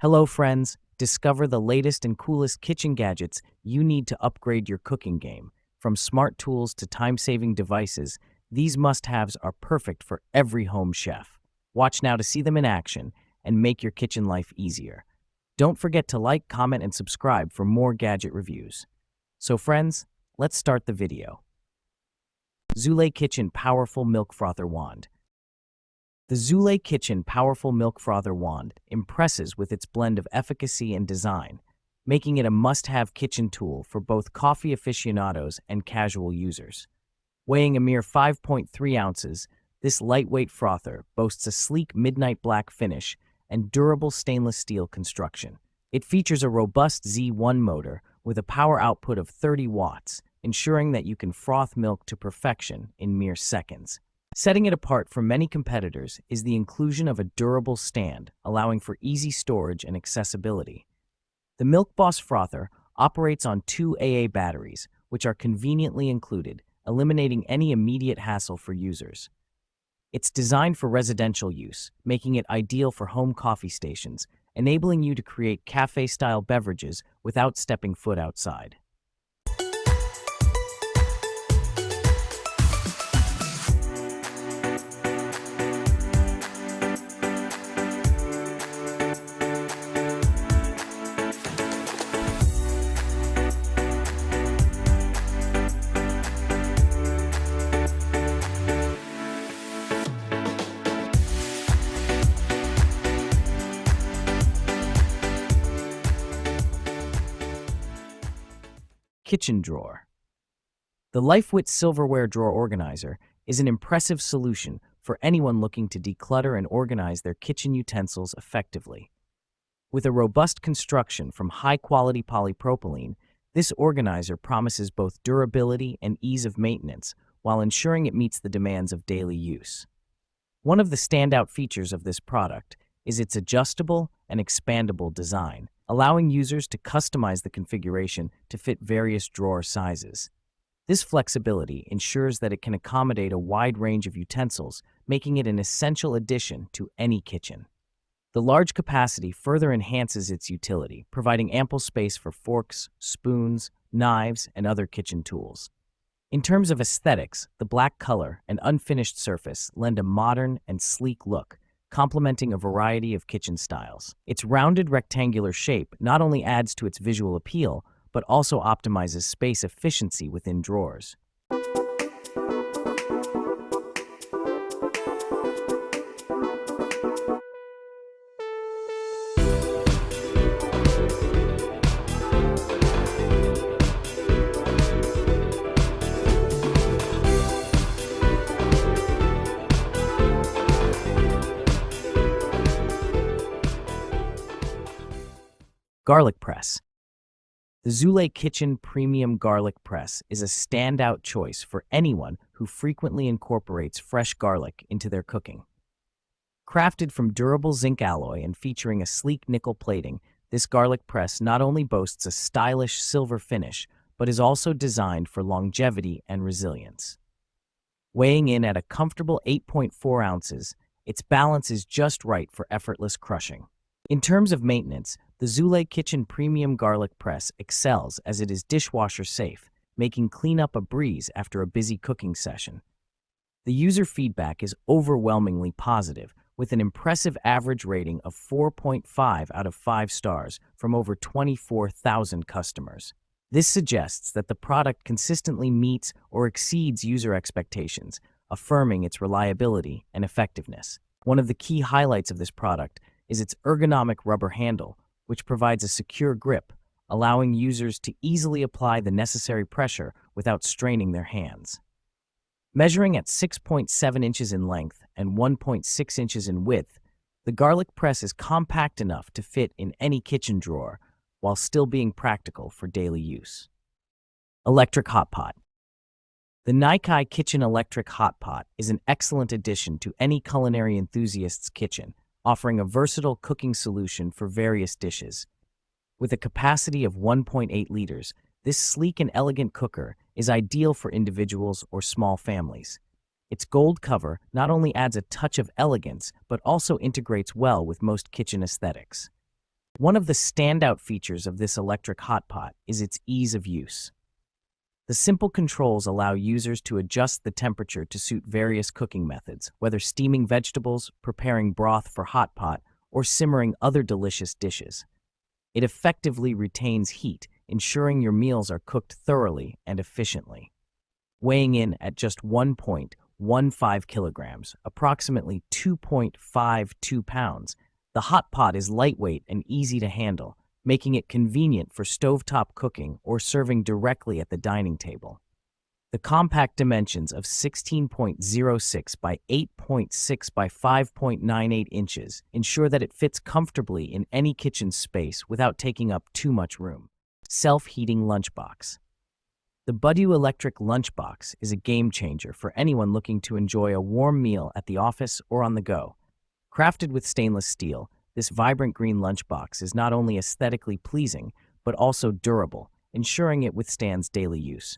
Hello, friends. Discover the latest and coolest kitchen gadgets you need to upgrade your cooking game. From smart tools to time-saving devices, these must-haves are perfect for every home chef. Watch now to see them in action and make your kitchen life easier. Don't forget to like, comment, and subscribe for more gadget reviews. So friends, let's start the video. Zule Kitchen Powerful Milk Frother Wand. The Zule Kitchen Powerful Milk Frother Wand impresses with its blend of efficacy and design, making it a must-have kitchen tool for both coffee aficionados and casual users. Weighing a mere 5.3 ounces, this lightweight frother boasts a sleek midnight black finish and durable stainless steel construction. It features a robust Z1 motor with a power output of 30 watts, ensuring that you can froth milk to perfection in mere seconds. Setting it apart from many competitors is the inclusion of a durable stand, allowing for easy storage and accessibility. The Milk Boss frother operates on 2 AA batteries, which are conveniently included, eliminating any immediate hassle for users. It's designed for residential use, making it ideal for home coffee stations, enabling you to create cafe-style beverages without stepping foot outside. Kitchen Drawer. The LifeWit Silverware Drawer Organizer is an impressive solution for anyone looking to declutter and organize their kitchen utensils effectively. With a robust construction from high-quality polypropylene, this organizer promises both durability and ease of maintenance while ensuring it meets the demands of daily use. One of the standout features of this product is its adjustable and expandable design, allowing users to customize the configuration to fit various drawer sizes. This flexibility ensures that it can accommodate a wide range of utensils, making it an essential addition to any kitchen. The large capacity further enhances its utility, providing ample space for forks, spoons, knives, and other kitchen tools. In terms of aesthetics, the black color and unfinished surface lend a modern and sleek look, complementing a variety of kitchen styles. Its rounded rectangular shape not only adds to its visual appeal, but also optimizes space efficiency within drawers. Garlic Press. The Zule Kitchen Premium Garlic Press is a standout choice for anyone who frequently incorporates fresh garlic into their cooking. Crafted from durable zinc alloy and featuring a sleek nickel plating, this garlic press not only boasts a stylish silver finish, but is also designed for longevity and resilience. Weighing in at a comfortable 8.4 ounces, its balance is just right for effortless crushing. In terms of maintenance, the Zule Kitchen Premium Garlic Press excels as it is dishwasher safe, making cleanup a breeze after a busy cooking session. The user feedback is overwhelmingly positive, with an impressive average rating of 4.5 out of 5 stars from over 24,000 customers. This suggests that the product consistently meets or exceeds user expectations, affirming its reliability and effectiveness. One of the key highlights of this product is its ergonomic rubber handle, which provides a secure grip, allowing users to easily apply the necessary pressure without straining their hands. Measuring at 6.7 inches in length and 1.6 inches in width, the garlic press is compact enough to fit in any kitchen drawer while still being practical for daily use. Electric Hot Pot. The Nikai Kitchen Electric Hot Pot is an excellent addition to any culinary enthusiast's kitchen, offering a versatile cooking solution for various dishes. With a capacity of 1.8 liters, this sleek and elegant cooker is ideal for individuals or small families. Its gold cover not only adds a touch of elegance, but also integrates well with most kitchen aesthetics. One of the standout features of this electric hot pot is its ease of use. The simple controls allow users to adjust the temperature to suit various cooking methods, whether steaming vegetables, preparing broth for hot pot, or simmering other delicious dishes. It effectively retains heat, ensuring your meals are cooked thoroughly and efficiently. Weighing in at just 1.15 kilograms, approximately 2.52 pounds, the hot pot is lightweight and easy to handle, making it convenient for stovetop cooking or serving directly at the dining table. The compact dimensions of 16.06 by 8.6 by 5.98 inches ensure that it fits comfortably in any kitchen space without taking up too much room. Self-heating lunchbox. The Buddu electric lunchbox is a game changer for anyone looking to enjoy a warm meal at the office or on the go. Crafted with stainless steel, this vibrant green lunchbox is not only aesthetically pleasing, but also durable, ensuring it withstands daily use.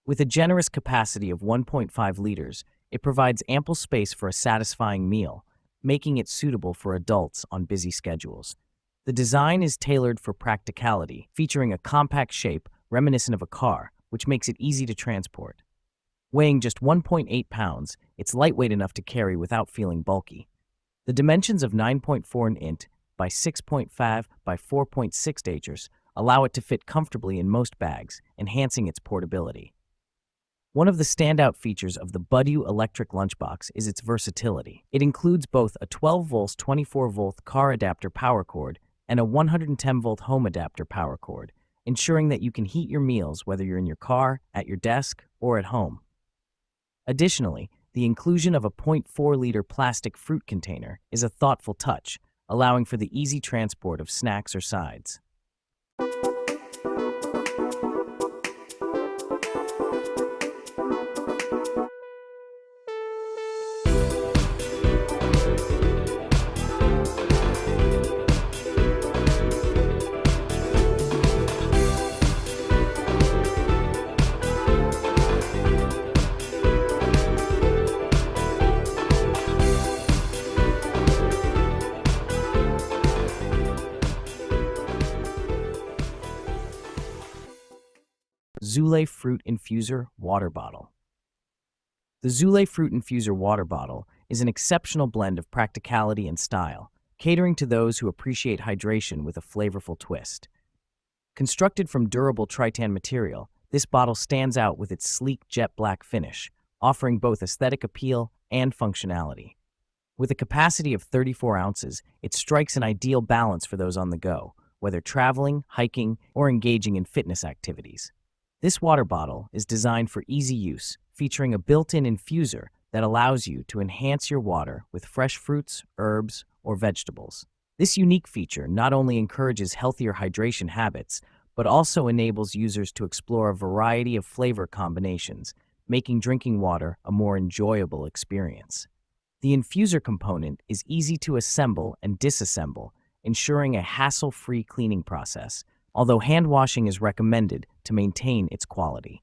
With a generous capacity of 1.5 liters, it provides ample space for a satisfying meal, making it suitable for adults on busy schedules. The design is tailored for practicality, featuring a compact shape reminiscent of a car, which makes it easy to transport. Weighing just 1.8 pounds, it's lightweight enough to carry without feeling bulky. The dimensions of 9.4 int by 6.5 by 4.6 acres allow it to fit comfortably in most bags, enhancing its portability. One of the standout features of the Buddu electric lunchbox is its versatility. It includes both a 12-volt 24-volt car adapter power cord and a 110-volt home adapter power cord, ensuring that you can heat your meals whether you're in your car, at your desk, or at home. Additionally, the inclusion of a 0.4-liter plastic fruit container is a thoughtful touch, allowing for the easy transport of snacks or sides. Zule Fruit Infuser Water Bottle. The Zule Fruit Infuser Water Bottle is an exceptional blend of practicality and style, catering to those who appreciate hydration with a flavorful twist. Constructed from durable tritan material, this bottle stands out with its sleek jet black finish, offering both aesthetic appeal and functionality. With a capacity of 34 ounces, it strikes an ideal balance for those on the go, whether traveling, hiking, or engaging in fitness activities. This water bottle is designed for easy use, featuring a built-in infuser that allows you to enhance your water with fresh fruits, herbs, or vegetables. This unique feature not only encourages healthier hydration habits, but also enables users to explore a variety of flavor combinations, making drinking water a more enjoyable experience. The infuser component is easy to assemble and disassemble, ensuring a hassle-free cleaning process, although hand washing is recommended to maintain its quality.